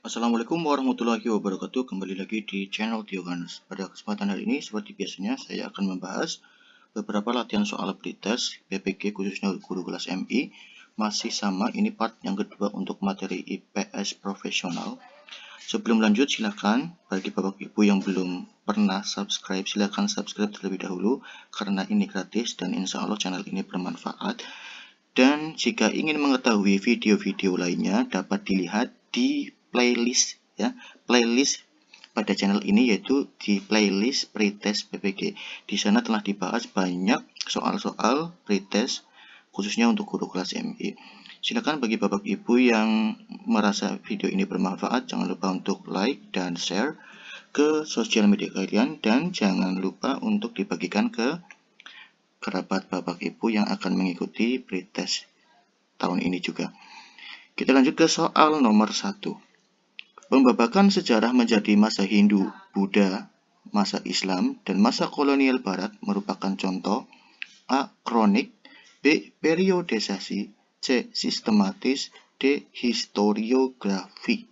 Assalamualaikum warahmatullahi wabarakatuh. Kembali lagi di channel Tioganus. Pada kesempatan hari ini, seperti biasanya, saya akan membahas beberapa latihan soal pretest PPG khususnya guru kelas MI. Masih sama, ini part yang kedua untuk materi IPS profesional. Sebelum lanjut, silakan bagi bapak ibu yang belum pernah subscribe, silakan subscribe terlebih dahulu karena ini gratis dan insya Allah channel ini bermanfaat. Dan jika ingin mengetahui video-video lainnya dapat dilihat di playlist ya, playlist pada channel ini yaitu di playlist pretest PPG. Di sana telah dibahas banyak soal-soal pretest khususnya untuk guru kelas MI. Silakan bagi bapak ibu yang merasa video ini bermanfaat, jangan lupa untuk like dan share ke sosial media kalian dan jangan lupa untuk dibagikan ke kerabat bapak ibu yang akan mengikuti pretest tahun ini juga. Kita lanjut ke soal nomor 1. Pembabakan sejarah menjadi masa Hindu, Buddha, masa Islam, dan masa kolonial Barat merupakan contoh A. Kronik, B. Periodisasi, C. Sistematis, D. Historiografi.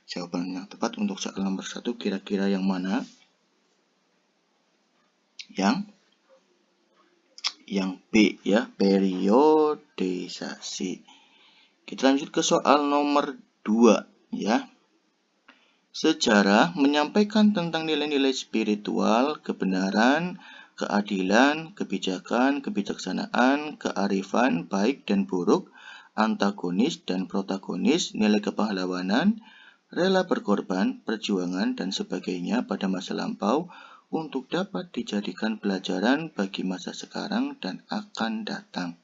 Jawaban yang tepat untuk soal nomor 1 kira-kira yang mana? Yang B ya, periodisasi. Kita lanjut ke soal nomor 2 ya. Sejarah menyampaikan tentang nilai-nilai spiritual, kebenaran, keadilan, kebijakan, kebijaksanaan, kearifan, baik dan buruk, antagonis dan protagonis, nilai kepahlawanan, rela berkorban, perjuangan, dan sebagainya pada masa lampau untuk dapat dijadikan pelajaran bagi masa sekarang dan akan datang.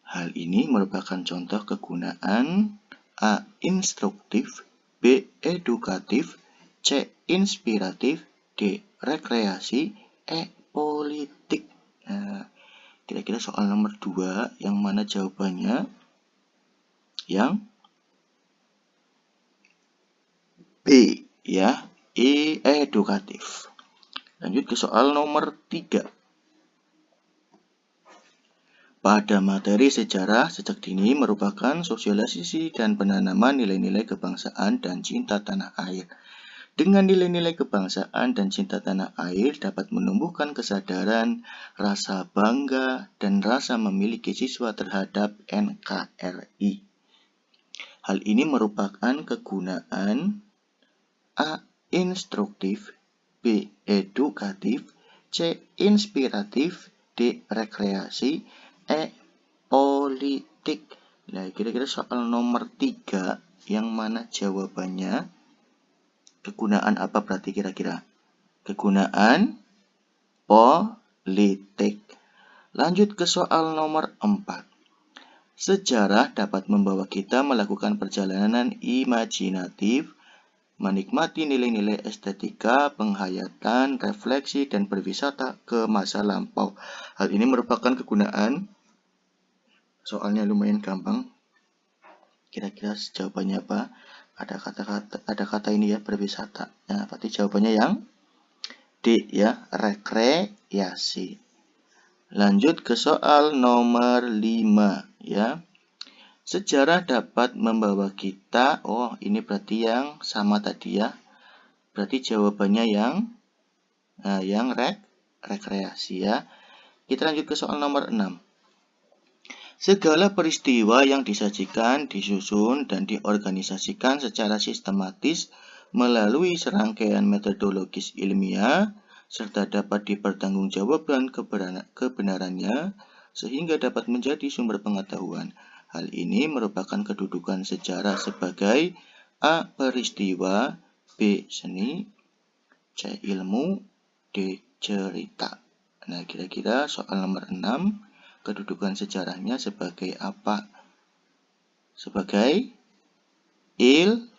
Hal ini merupakan contoh kegunaan A. Instruktif, B. Edukatif, C. Inspiratif, D. Rekreasi, E. Politik. Nah, kira-kira soal nomor 2 yang mana jawabannya? Yang B ya, edukatif. Lanjut ke soal nomor 3. Pada materi sejarah sejak dini merupakan sosialisasi dan penanaman nilai-nilai kebangsaan dan cinta tanah air. Dengan nilai-nilai kebangsaan dan cinta tanah air dapat menumbuhkan kesadaran, rasa bangga, dan rasa memiliki siswa terhadap NKRI. Hal ini merupakan kegunaan A. Instruktif, B. Edukatif, C. Inspiratif, D. Rekreasi, E. Politik. Nah, kira-kira soal nomor 3 yang mana jawabannya? Kegunaan apa berarti kira-kira? Kegunaan politik. Lanjut ke soal nomor 4. Sejarah dapat membawa kita melakukan perjalanan imajinatif, menikmati nilai-nilai estetika, penghayatan, refleksi, dan berwisata ke masa lampau. Hal ini merupakan kegunaan. Soalnya lumayan gampang. Kira-kira jawabannya apa? Ada kata ini ya, berwisata. Nah, berarti jawabannya yang D ya, rekreasi. Lanjut ke soal nomor 5 ya. Sejarah dapat membawa kita, ini berarti yang sama tadi ya. Berarti jawabannya yang rekreasi ya. Kita lanjut ke soal nomor 6. Segala peristiwa yang disajikan, disusun, dan diorganisasikan secara sistematis melalui serangkaian metodologis ilmiah, serta dapat dipertanggungjawabkan kebenarannya, sehingga dapat menjadi sumber pengetahuan. Hal ini merupakan kedudukan sejarah sebagai A. Peristiwa, B. Seni, C. Ilmu, D. Cerita. Nah, kira-kira soal nomor 6, kedudukan sejarahnya sebagai apa? Sebagai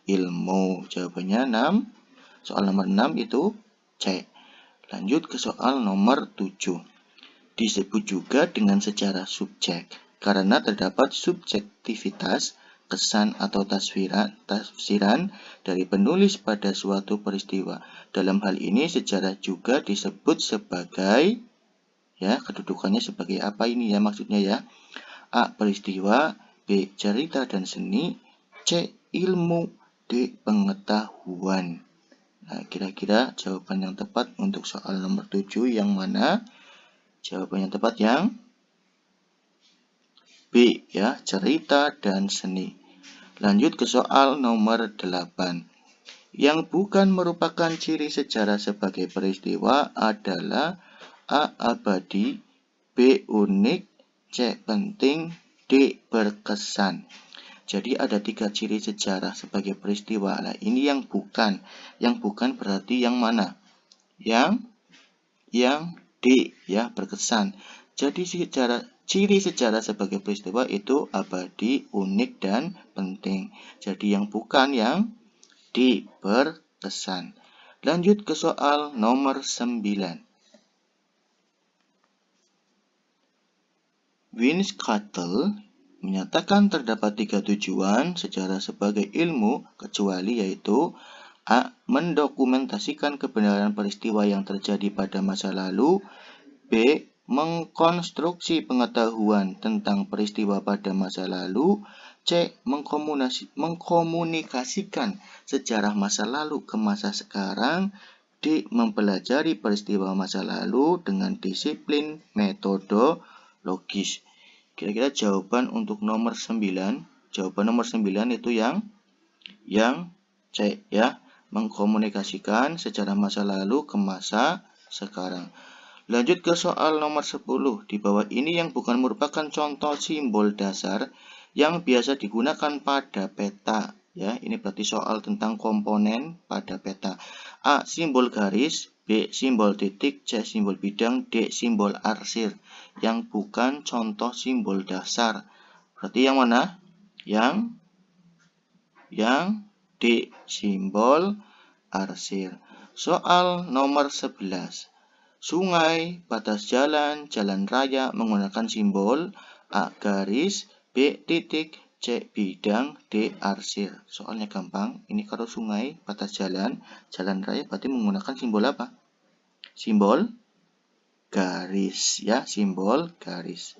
ilmu. Jawabannya 6. Soal nomor 6 itu C. Lanjut ke soal nomor 7. Disebut juga dengan sejarah subjek karena terdapat subjektivitas, kesan atau tafsiran dari penulis pada suatu peristiwa. Dalam hal ini sejarah juga disebut sebagai kedudukannya sebagai apa ini ya maksudnya ya? A. Peristiwa, B. Cerita dan seni, C. ilmu, D. pengetahuan. Nah, kira-kira jawaban yang tepat untuk soal nomor 7 yang mana? Jawaban yang tepat yang B, ya, cerita dan seni. Lanjut ke soal nomor 8. Yang bukan merupakan ciri sejarah sebagai peristiwa adalah A. abadi, B. unik, C. penting, D. berkesan. Jadi ada 3 ciri sejarah sebagai peristiwa. Nah, ini yang bukan. Yang bukan berarti yang mana? Yang D, ya, berkesan. Jadi ciri sejarah sebagai peristiwa itu abadi, unik, dan penting. Jadi yang bukan yang D, berkesan. Lanjut ke soal nomor 9. Winskattel menyatakan terdapat 3 tujuan sejarah sebagai ilmu kecuali, yaitu A. mendokumentasikan kebenaran peristiwa yang terjadi pada masa lalu, B. mengkonstruksi pengetahuan tentang peristiwa pada masa lalu, C. mengkomunikasikan sejarah masa lalu ke masa sekarang, D. mempelajari peristiwa masa lalu dengan disiplin metodologis. Kira-kira jawaban untuk nomor 9. Jawaban nomor 9 itu yang C, ya, mengkomunikasikan sejarah masa lalu ke masa sekarang. Lanjut ke soal nomor 10. Di bawah ini yang bukan merupakan contoh simbol dasar yang biasa digunakan pada peta. Ya, ini berarti soal tentang komponen pada peta. A. simbol garis, B. simbol titik, C. simbol bidang, D. simbol arsir. Yang bukan contoh simbol dasar. Berarti yang mana? Yang D. simbol arsir. Soal nomor 11. Sungai, batas jalan, jalan raya menggunakan simbol A. garis, B. titik, C. bidang, D. arsir. Soalnya gampang. Ini kalau sungai, batas jalan, jalan raya berarti menggunakan simbol apa? Simbol garis, ya, simbol garis.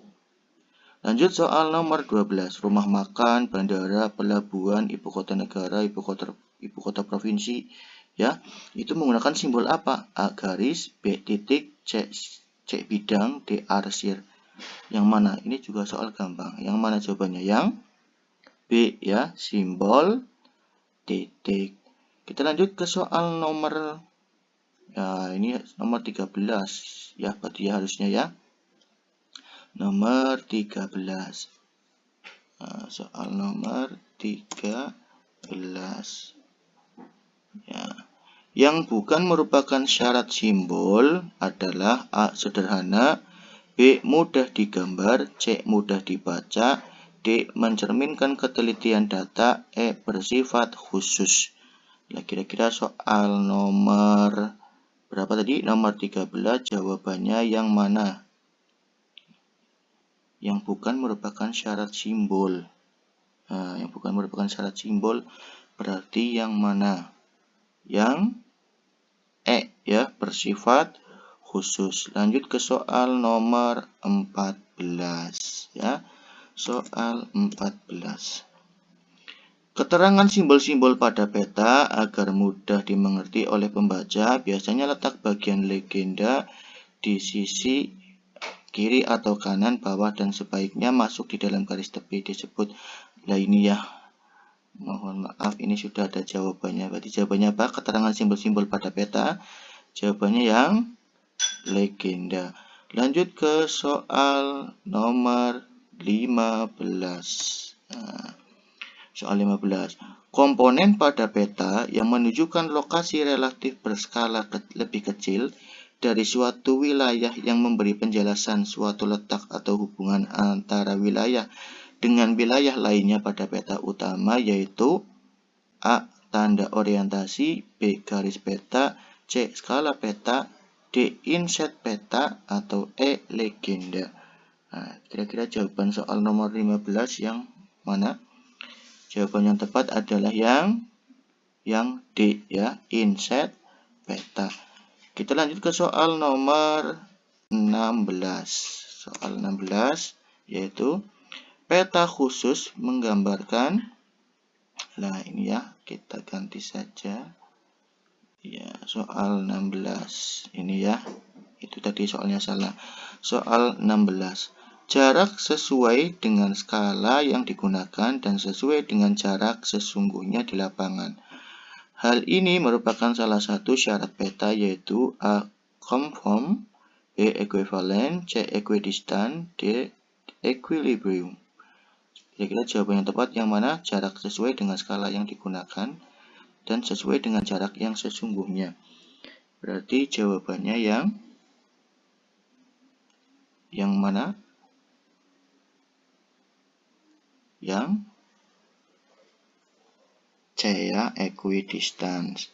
Lanjut soal nomor 12. Rumah makan, bandara, pelabuhan, ibu kota negara, ibu kota provinsi, ya, itu menggunakan simbol apa? A. garis, B. titik, C. bidang, D. arsir. Yang mana? Ini juga soal gampang. Yang mana jawabannya? Yang B, ya, simbol titik. Kita lanjut ke soal nomor, ya, ini nomor 13, ya, berarti ya harusnya, ya. Nomor 13. Nah, soal nomor 13. Ya. Yang bukan merupakan syarat simbol adalah A. sederhana, B. mudah digambar, C. mudah dibaca, D. mencerminkan ketelitian data, E. bersifat khusus. Nah, kira-kira soal nomor berapa tadi? Nomor 13, jawabannya yang mana? Yang bukan merupakan syarat simbol. Nah, yang bukan merupakan syarat simbol berarti yang mana? Yang E, ya, bersifat khusus. Lanjut ke soal nomor 14, ya. Soal 14. Keterangan simbol-simbol pada peta agar mudah dimengerti oleh pembaca biasanya letak bagian legenda di sisi kiri atau kanan, bawah, dan sebaiknya masuk di dalam garis tepi disebut. Nah, ini ya, mohon maaf, ini sudah ada jawabannya. Berarti jawabannya apa? Keterangan simbol-simbol pada peta. Jawabannya yang legenda. Lanjut ke soal nomor 15. Nah, soal 15. Komponen pada peta yang menunjukkan lokasi relatif berskala lebih kecil dari suatu wilayah yang memberi penjelasan suatu letak atau hubungan antara wilayah dengan wilayah lainnya pada peta utama, yaitu A. tanda orientasi, B. garis peta, C. skala peta, D. inset peta, atau E. legenda. Nah, kira-kira jawaban soal nomor 15 yang mana? Jawaban yang tepat adalah yang D, ya, inset peta. Kita lanjut ke soal nomor 16. Soal 16 yaitu peta khusus menggambarkan Nah, ini ya, kita ganti saja. Ya, soal 16. Ini ya. Itu tadi soalnya salah. Soal 16. Jarak sesuai dengan skala yang digunakan dan sesuai dengan jarak sesungguhnya di lapangan. Hal ini merupakan salah satu syarat peta, yaitu A. Conform, B. Equivalent, C. Equidistant, D. Equilibrium. Kira-kira jawaban yang tepat yang mana? Jarak sesuai dengan skala yang digunakan dan sesuai dengan jarak yang sesungguhnya. Berarti jawabannya yang mana? Yang C ya, equidistance.